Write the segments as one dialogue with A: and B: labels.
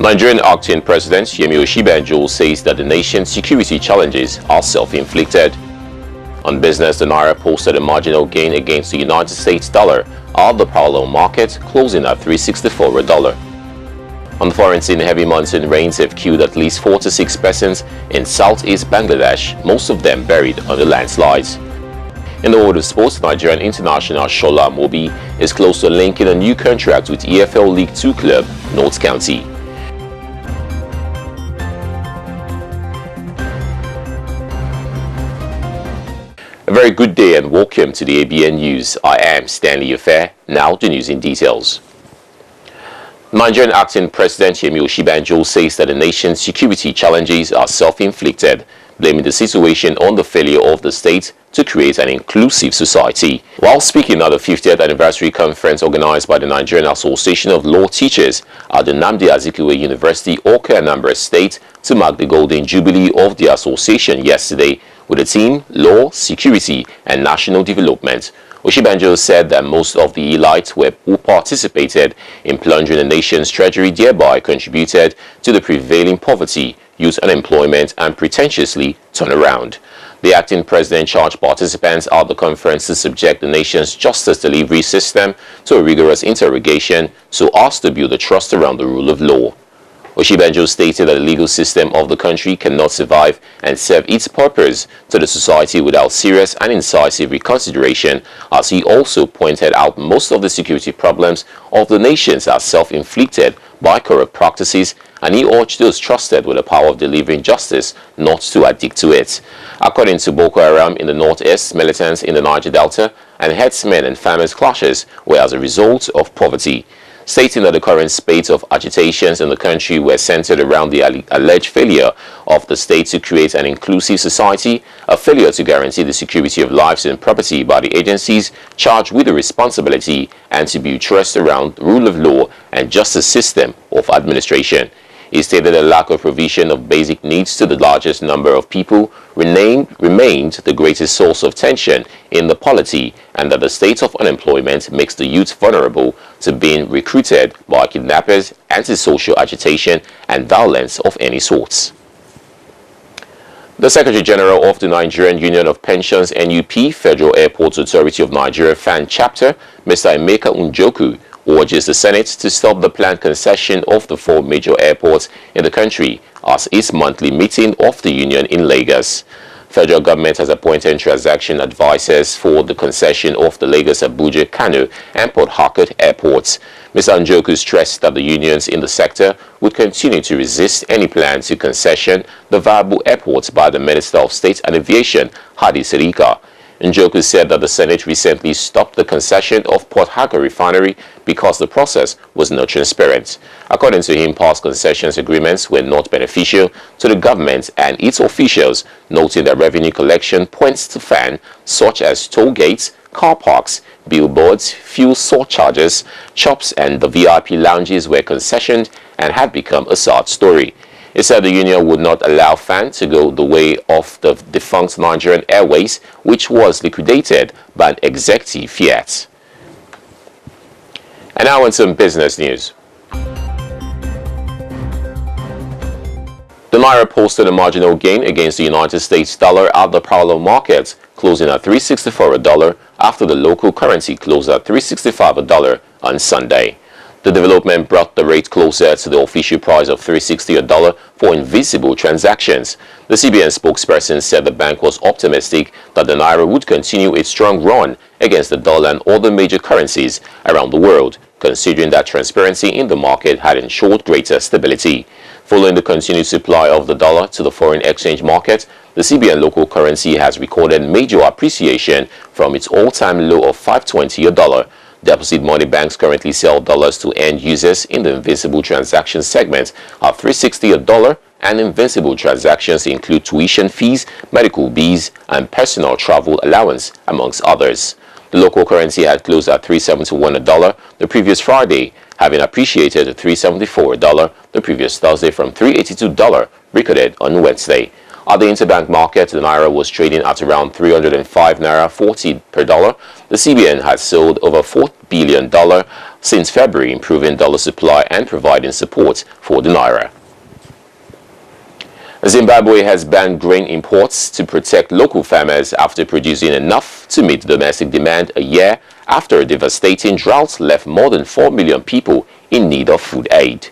A: Nigerian acting President Osibanjo says that the nation's security challenges are self-inflicted. On business, the Naira posted a marginal gain against the United States dollar at the parallel market, closing at $3.64 a dollar. On the foreign scene, heavy monsoon rains have killed at least 46 persons in southeast Bangladesh, most of them buried under landslides. In the world of sports, Nigerian international Shola Mobi is close to linking a new contract with EFL League 2 club North County. A very good day and welcome to the ABN News. I am Stanley Affair. Now the news in details. Nigerian acting President Osibanjo says that the nation's security challenges are self-inflicted, blaming the situation on the failure of the state to create an inclusive society. While speaking at the 50th anniversary conference organized by the Nigerian Association of Law Teachers at the Nnamdi Azikiwe University, Awka, Anambra State, to mark the golden jubilee of the association yesterday, with the theme Law, Security and National Development, Osibanjo said that most of the elites who participated in plundering the nation's treasury thereby contributed to the prevailing poverty, youth unemployment and pretentiously turnaround. The acting president charged participants at the conference to subject the nation's justice delivery system to a rigorous interrogation so as to build a trust around the rule of law. Osibanjo stated that the legal system of the country cannot survive and serve its purpose to the society without serious and incisive reconsideration, as he also pointed out most of the security problems of the nations are self-inflicted by corrupt practices, and he urged those trusted with the power of delivering justice not to addict to it. According to Boko Haram in the northeast, militants in the Niger Delta and herdsmen and farmers clashes were as a result of poverty, stating that the current spate of agitations in the country were centered around the alleged failure of the state to create an inclusive society, a failure to guarantee the security of lives and property by the agencies charged with the responsibility, and to build trust around the rule of law and justice system of administration. He stated that lack of provision of basic needs to the largest number of people remained the greatest source of tension in the polity, and that the state of unemployment makes the youth vulnerable to being recruited by kidnappers, antisocial agitation and violence of any sort. The Secretary General of the Nigerian Union of Pensions NUP, Federal Airports Authority of Nigeria FAN Chapter, Mr. Emeka Njoku, urges the Senate to stop the planned concession of the 4 major airports in the country as its monthly meeting of the union in Lagos. Federal government has appointed transaction advisors for the concession of the Lagos, Abuja, Kano and Port Harcourt airports. Mr. Njoku stressed that the unions in the sector would continue to resist any plan to concession the viable airports by the Minister of State and Aviation, Hadi Sirika. Njoku said that the Senate recently stopped the concession of Port Harcourt refinery because the process was not transparent. According to him, past concessions agreements were not beneficial to the government and its officials, noting that revenue collection points to FAN, such as toll gates, car parks, billboards, fuel surcharges, shops and the VIP lounges were concessioned and had become a sad story. He said the union would not allow FAN to go the way of the defunct Nigerian Airways, which was liquidated by an executive fiat. And now on some business news. The Naira posted a marginal gain against the United States dollar at the parallel market, closing at $3.64 a dollar after the local currency closed at $3.65 a dollar on Sunday. The development brought the rate closer to the official price of $3.60 a dollar for invisible transactions. The CBN spokesperson said the bank was optimistic that the Naira would continue its strong run against the dollar and other major currencies around the world, considering that transparency in the market had ensured greater stability. Following the continued supply of the dollar to the foreign exchange market, the CBN local currency has recorded major appreciation from its all-time low of $5.20 a dollar. Deposit money banks currently sell dollars to end users in the invisible transaction segment at $3.60 a dollar, and invisible transactions include tuition fees, medical bills, and personal travel allowance, amongst others. The local currency had closed at $3.71 a dollar the previous Friday, having appreciated to $3.74 a dollar the previous Thursday from $3.82 recorded on Wednesday. At the interbank market, the naira was trading at around 305 naira 40 per dollar. The CBN has sold over $4 billion since February, improving dollar supply and providing support for the naira. Zimbabwe has banned grain imports to protect local farmers after producing enough to meet domestic demand a year after a devastating drought left more than 4 million people in need of food aid.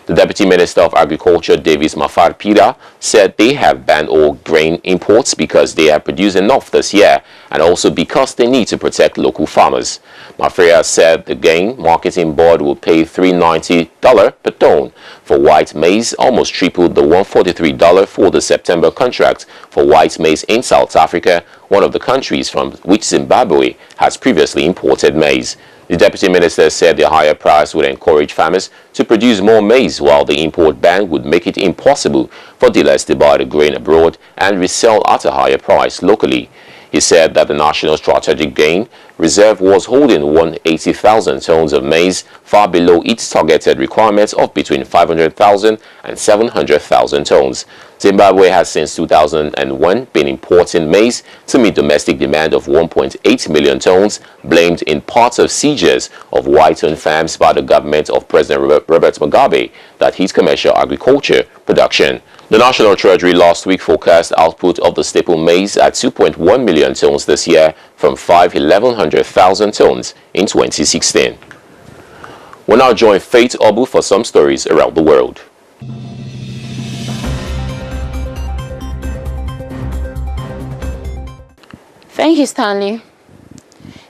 A: The Deputy Minister of Agriculture, Davis Mafarpira, said they have banned all grain imports because they have produced enough this year and also because they need to protect local farmers. Mafarpira said the Grain Marketing Board will pay $390 per ton for white maize, almost triple the $143 for the September contract for white maize in South Africa, one of the countries from which Zimbabwe has previously imported maize. The Deputy Minister said the higher price would encourage farmers to produce more maize, while the import ban would make it impossible for dealers to buy the grain abroad and resell at a higher price locally. He said that the National Strategic Grain Reserve was holding 180,000 tons of maize, far below its targeted requirements of between 500,000 and 700,000 tons. Zimbabwe has since 2001 been importing maize to meet domestic demand of 1.8 million tons, blamed in part of seizures of white-owned farms by the government of President Robert Mugabe that hit commercial agriculture production. The National Treasury last week forecast output of the staple maize at 2.1 million tons this year from 1,100,000 tons in 2016. We'll now join Faith Obu for some stories around the world.
B: Thank you, Stanley.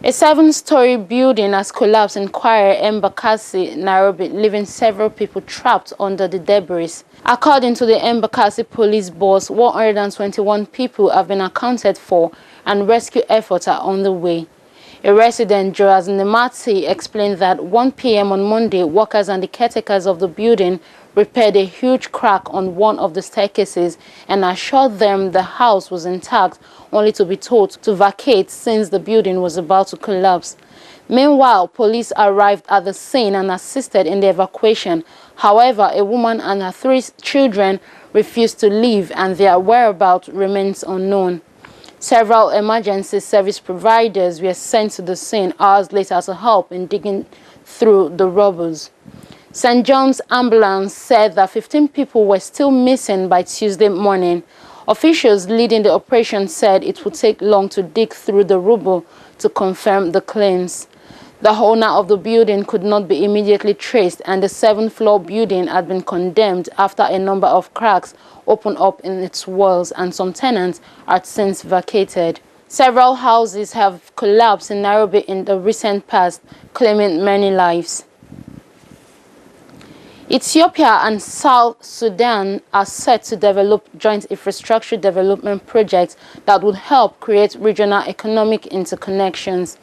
B: A 7-story building has collapsed in Kwara, Embakasi, Nairobi, leaving several people trapped under the debris. According to the Embakasi police boss, 121 people have been accounted for and rescue efforts are on the way. A resident, Joaz Nemati, explained that 1 p.m. on Monday, workers and the caretakers of the building repaired a huge crack on one of the staircases and assured them the house was intact, only to be told to vacate since the building was about to collapse. Meanwhile, police arrived at the scene and assisted in the evacuation. However, a woman and her 3 children refused to leave and their whereabouts remains unknown. Several emergency service providers were sent to the scene hours later to help in digging through the rubble. St. John's Ambulance said that 15 people were still missing by Tuesday morning. Officials leading the operation said it would take long to dig through the rubble to confirm the claims. The owner of the building could not be immediately traced, and the 7th-floor building had been condemned after a number of cracks opened up in its walls, and some tenants are since vacated. Several houses have collapsed in Nairobi in the recent past, claiming many lives. Ethiopia and South Sudan are set to develop joint infrastructure development projects that would help create regional economic interconnections.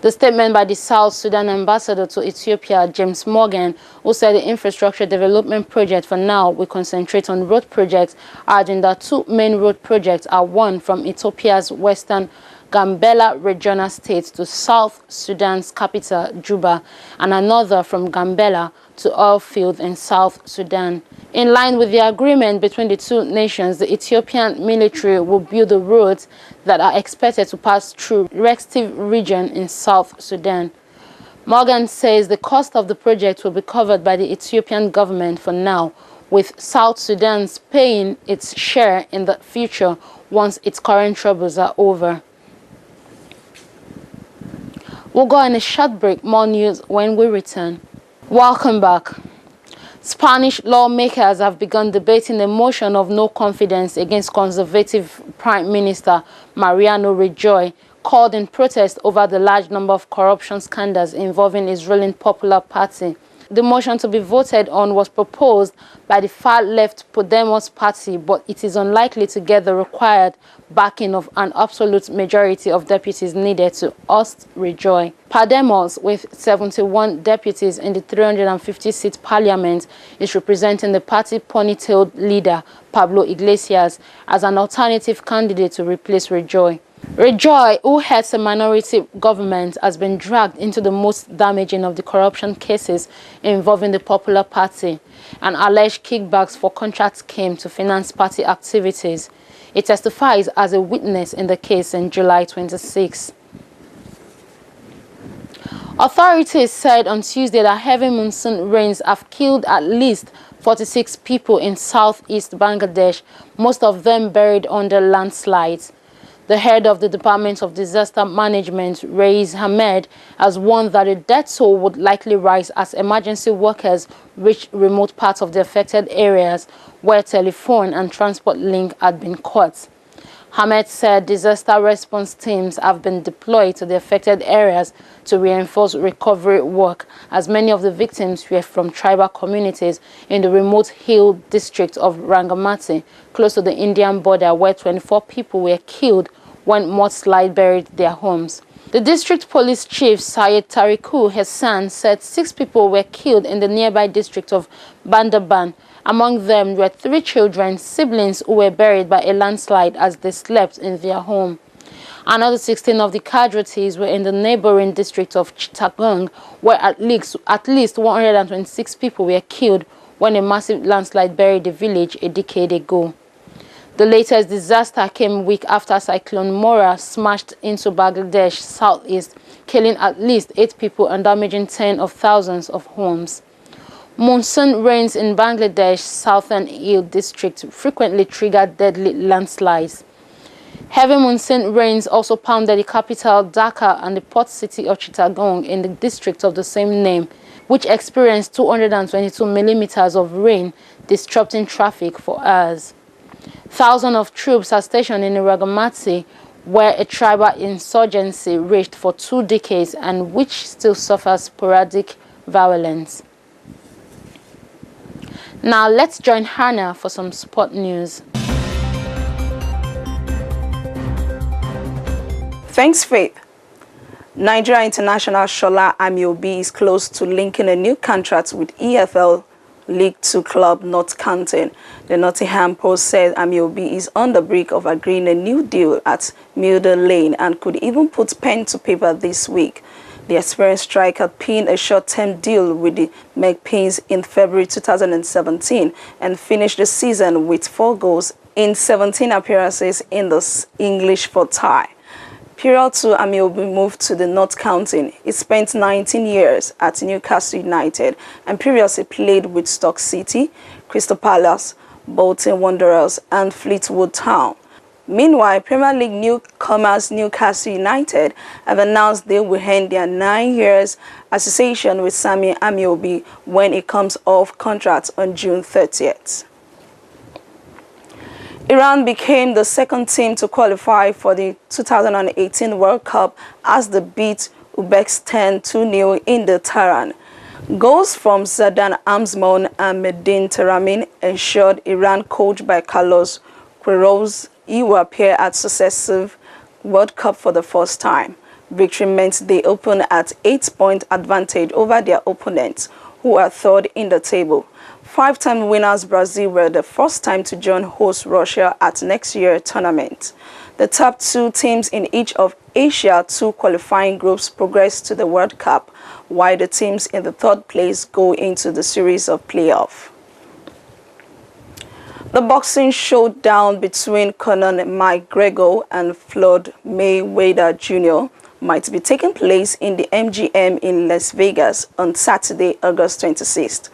B: The statement by the South Sudan ambassador to Ethiopia, James Morgan, who said the infrastructure development project for now will concentrate on road projects, adding that 2 main road projects are one from Ethiopia's western Gambela regional state to South Sudan's capital, Juba, and another from Gambela to oil field in South Sudan. In line with the agreement between the 2 nations, the Ethiopian military will build the roads that are expected to pass through Restive region in South Sudan. Morgan says the cost of the project will be covered by the Ethiopian government for now, with South Sudan paying its share in the future once its current troubles are over. We'll go on a short break. More news when we return. Welcome back. Spanish lawmakers have begun debating a motion of no confidence against Conservative Prime Minister Mariano Rajoy, called in protest over the large number of corruption scandals involving his ruling Popular Party. The motion to be voted on was proposed by the far-left Podemos party, but it is unlikely to get the required backing of an absolute majority of deputies needed to oust Rajoy. Podemos, with 71 deputies in the 350-seat parliament, is representing the party ponytailed leader, Pablo Iglesias, as an alternative candidate to replace Rajoy. Rajoy, who heads a minority government, has been dragged into the most damaging of the corruption cases involving the Popular Party and alleged kickbacks for contract schemes to finance party activities. He testifies as a witness in the case in July 26. Authorities said on Tuesday that heavy monsoon rains have killed at least 46 people in southeast Bangladesh, most of them buried under landslides. The head of the Department of Disaster Management, Raiz Hamed, has warned that the death toll would likely rise as emergency workers reach remote parts of the affected areas where telephone and transport link had been cut. Hamed said disaster response teams have been deployed to the affected areas to reinforce recovery work, as many of the victims were from tribal communities in the remote hill district of Rangamati, close to the Indian border, where 24 people were killed when mudslide buried their homes. The district police chief, Syed Tariku Hassan, said 6 people were killed in the nearby district of Bandarban. Among them were 3 children, siblings who were buried by a landslide as they slept in their home. Another 16 of the casualties were in the neighboring district of Chittagong, where at least 126 people were killed when a massive landslide buried the village a decade ago. The latest disaster came a week after Cyclone Mora smashed into Bangladesh southeast, killing at least 8 people and damaging tens of thousands of homes. Monsoon rains in Bangladesh's southern hill district frequently trigger deadly landslides. Heavy monsoon rains also pounded the capital Dhaka and the port city of Chittagong in the district of the same name, which experienced 222 millimeters of rain, disrupting traffic for hours. Thousands of troops are stationed in Rangamati, where a tribal insurgency raged for 2 decades and which still suffers sporadic violence. Now let's join Hannah for some sport news.
C: Thanks, Faith. Nigeria international Shola Amiobi is close to linking a new contract with EFL League 2 club Northampton. The Nottingham Post said Amiobi is on the brink of agreeing a new deal at Milder Lane and could even put pen to paper this week. The experienced striker pinned a short-term deal with the Magpies in February 2017 and finished the season with 4 goals in 17 appearances in the English foot tie. Prior to Amiobi moved to the North County, he spent 19 years at Newcastle United and previously played with Stoke City, Crystal Palace, Bolton Wanderers and Fleetwood Town. Meanwhile, Premier League newcomers Newcastle United have announced they will end their 9 years association with Sami Amiobi when it comes off contract on June 30th. Iran became the second team to qualify for the 2018 World Cup as they beat Uzbekistan 2-0 in the Tehran. Goals from Zadan Amzmoun and Medin Teramin ensured Iran, coached by Carlos Queiroz, will appear at successive World Cup for the first time. Victory meant they opened at 8-point advantage over their opponents, who are third in the table. 5-time winners Brazil were the first time to join host Russia at next year's tournament. The top 2 teams in each of Asia's 2 qualifying groups progress to the World Cup, while the teams in the 3rd place go into the series of playoffs. The boxing showdown between Conor McGregor and Floyd Mayweather Jr. might be taking place in the MGM in Las Vegas on Saturday, August 26th.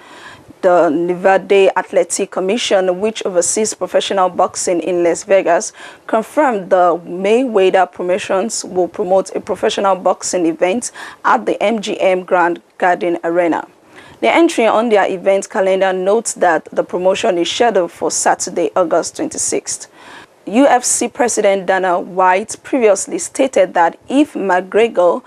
C: The Nevada Athletic Commission, which oversees professional boxing in Las Vegas, confirmed the Mayweather Promotions will promote a professional boxing event at the MGM Grand Garden Arena. The entry on their event calendar notes that the promotion is scheduled for Saturday, August 26th. UFC President Dana White previously stated that if McGregor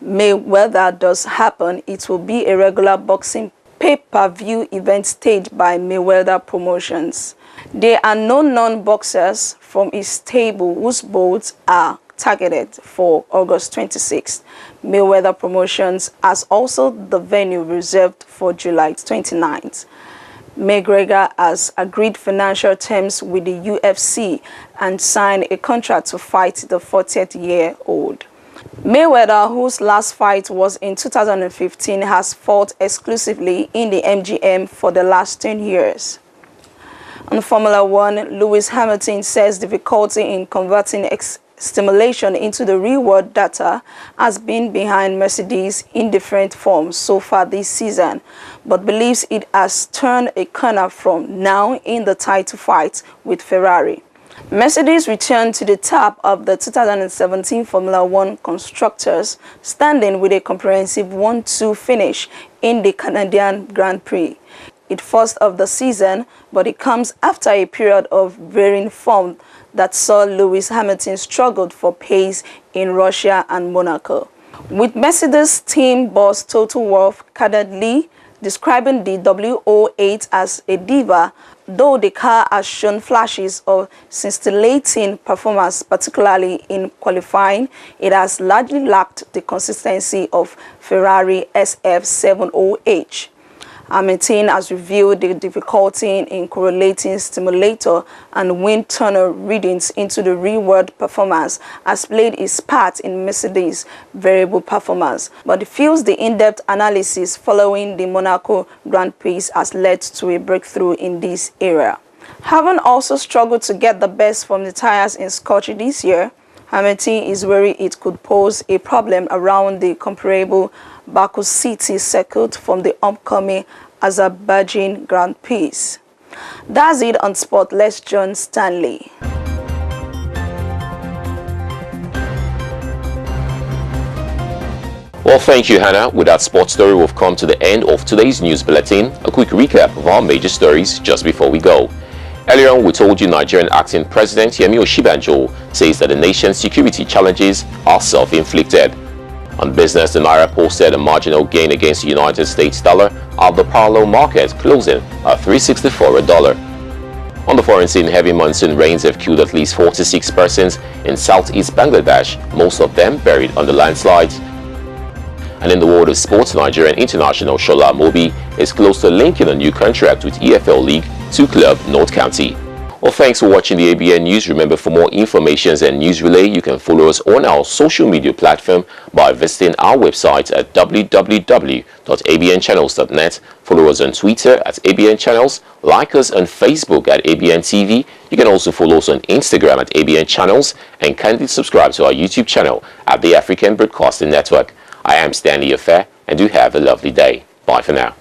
C: Mayweather does happen, it will be a regular boxing pay-per-view event staged by Mayweather Promotions. There are no non-boxers from his stable whose bouts are targeted for August 26th. Mayweather Promotions has also the venue reserved for July 29th. McGregor has agreed financial terms with the UFC and signed a contract to fight the 40-year-old. Mayweather, whose last fight was in 2015, has fought exclusively in the MGM for the last 10 years. On Formula One, Lewis Hamilton says difficulty in converting stimulation into the real-world data has been behind Mercedes in different forms so far this season, but believes it has turned a corner from now in the title fight with Ferrari. Mercedes returned to the top of the 2017 Formula One Constructors standing with a comprehensive 1-2 finish in the Canadian Grand Prix. It first of the season, but it comes after a period of varying form that saw Lewis Hamilton struggled for pace in Russia and Monaco. With Mercedes team boss Toto Wolff candidly describing the W08 as a diva, though the car has shown flashes of scintillating performance, particularly in qualifying, it has largely lacked the consistency of Ferrari SF70H. Hamilton has revealed the difficulty in correlating stimulator and wind tunnel readings into the real-world performance has played its part in Mercedes' variable performance, but it feels the in-depth analysis following the Monaco Grand Prix has led to a breakthrough in this area. Having also struggled to get the best from the tires in Scotty this year, Hamilton is worried it could pose a problem around the comparable Baku City circuit from the upcoming Azerbaijan Grand Prix. That's it on Sport. Let's join Stanley.
A: Well, thank you, Hannah. With that sports story, we've come to the end of today's news bulletin. A quick recap of our major stories just before we go. Earlier on, we told you Nigerian acting President Osibanjo says that the nation's security challenges are self-inflicted. On business, the Naira posted a marginal gain against the United States dollar at the parallel market, closing at $3.64 a dollar. On the foreign scene, heavy monsoon rains have killed at least 46 persons in southeast Bangladesh, most of them buried under landslides. And in the world of sports, Nigerian international Shola Amobi is close to linking a new contract with EFL League 2 club North County. Well, thanks for watching the ABN News. Remember, for more information and news relay, you can follow us on our social media platform by visiting our website at www.abnchannels.net. Follow us on Twitter at ABN Channels, like us on Facebook at ABN TV. You can also follow us on Instagram at ABN Channels, and kindly subscribe to our YouTube channel at the African Broadcasting Network. I am Stanley Affair, and do have a lovely day. Bye for now.